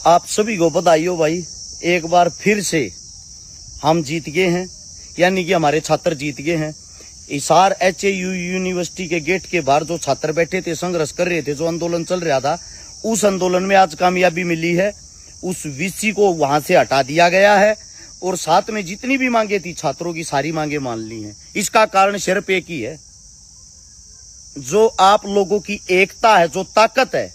आप सभी को बधाई हो भाई, एक बार फिर से हम जीत गए हैं, यानी कि हमारे छात्र जीत गए हैं। हिसार HAU यूनिवर्सिटी के गेट के बाहर जो छात्र बैठे थे, संघर्ष कर रहे थे, जो आंदोलन चल रहा था, उस आंदोलन में आज कामयाबी मिली है। उस VC को वहां से हटा दिया गया है और साथ में जितनी भी मांगे थी छात्रों की सारी मांगे मान ली हैं। इसका कारण सिर्फ एक ही है, जो आप लोगों की एकता है, जो ताकत है,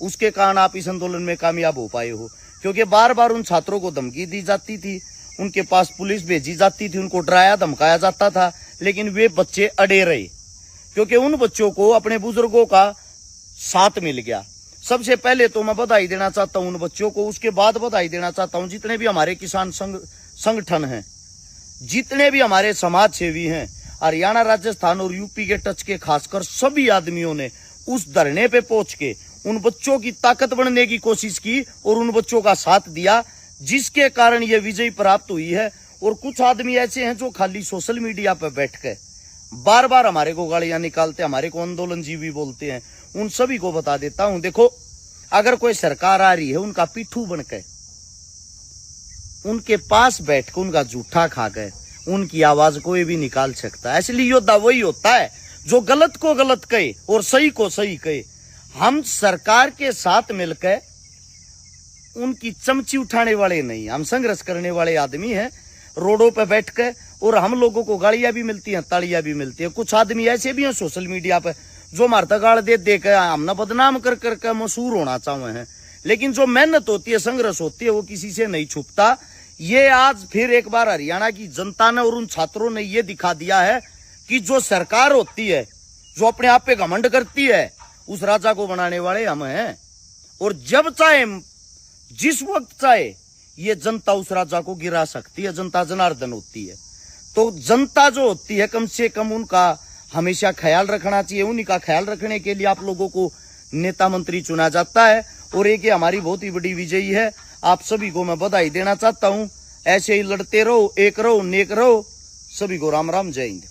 उसके कारण आप इस आंदोलन में कामयाब हो पाए हो। क्योंकि बार बार उन छात्रों को धमकी दी जाती थी, उनके पास पुलिस भेजी जाती थी, उनको डराया धमकाया जाता था, लेकिन वे बच्चे अड़े रहे, क्योंकि उन बच्चों को अपने बुजुर्गों का साथ मिल गया। सबसे पहले तो मैं बधाई देना चाहता हूं उन बच्चों को, उसके बाद बधाई देना चाहता हूं जितने भी हमारे किसान संगठन हैं, जितने भी हमारे समाज सेवी हैं, हरियाणा, राजस्थान और यूपी के टच के खासकर सभी आदमियों ने उस धरने पे पहुंच के उन बच्चों की ताकत बनने की कोशिश की और उन बच्चों का साथ दिया, जिसके कारण ये विजय प्राप्त हुई है। और कुछ आदमी ऐसे हैं जो खाली सोशल मीडिया पर बैठ के बार बार हमारे को गालियां निकालते, हमारे को आंदोलन जीवी बोलते हैं। उन सभी को बता देता हूं, देखो, अगर कोई सरकार आ रही है, उनका पिट्ठू बन के, उनके पास बैठ के, उनका जूठा खा गए, उनकी आवाज कोई भी निकाल सकता है। इसलिए योद्धा वही होता है जो गलत को गलत कहे और सही को सही कहे। हम सरकार के साथ मिलकर उनकी चमची उठाने वाले नहीं, हम संघर्ष करने वाले आदमी हैं, रोडों पे बैठ के। और हम लोगों को गालियां भी मिलती हैं, तालियां भी मिलती हैं। कुछ आदमी ऐसे भी हैं सोशल मीडिया पे जो मारता गाड़ दे के हमने बदनाम कर करके मशहूर होना चाहते हैं, लेकिन जो मेहनत होती है, संघर्ष होती है, वो किसी से नहीं छुपता। ये आज फिर एक बार हरियाणा की जनता ने और उन छात्रों ने ये दिखा दिया है कि जो सरकार होती है, जो अपने आप पे घमंड करती है, उस राजा को बनाने वाले हम हैं। और जब चाहे, जिस वक्त चाहे, ये जनता उस राजा को गिरा सकती है। जनता जनार्दन होती है, तो जनता जो होती है, कम से कम उनका हमेशा ख्याल रखना चाहिए। उन्हीं का ख्याल रखने के लिए आप लोगों को नेता मंत्री चुना जाता है और एक ये हमारी बहुत ही बड़ी विजयी है। आप सभी को मैं बधाई देना चाहता हूं। ऐसे ही लड़ते रहो, एक रहो, नेक रहो। सभी को राम राम, जय हिंद।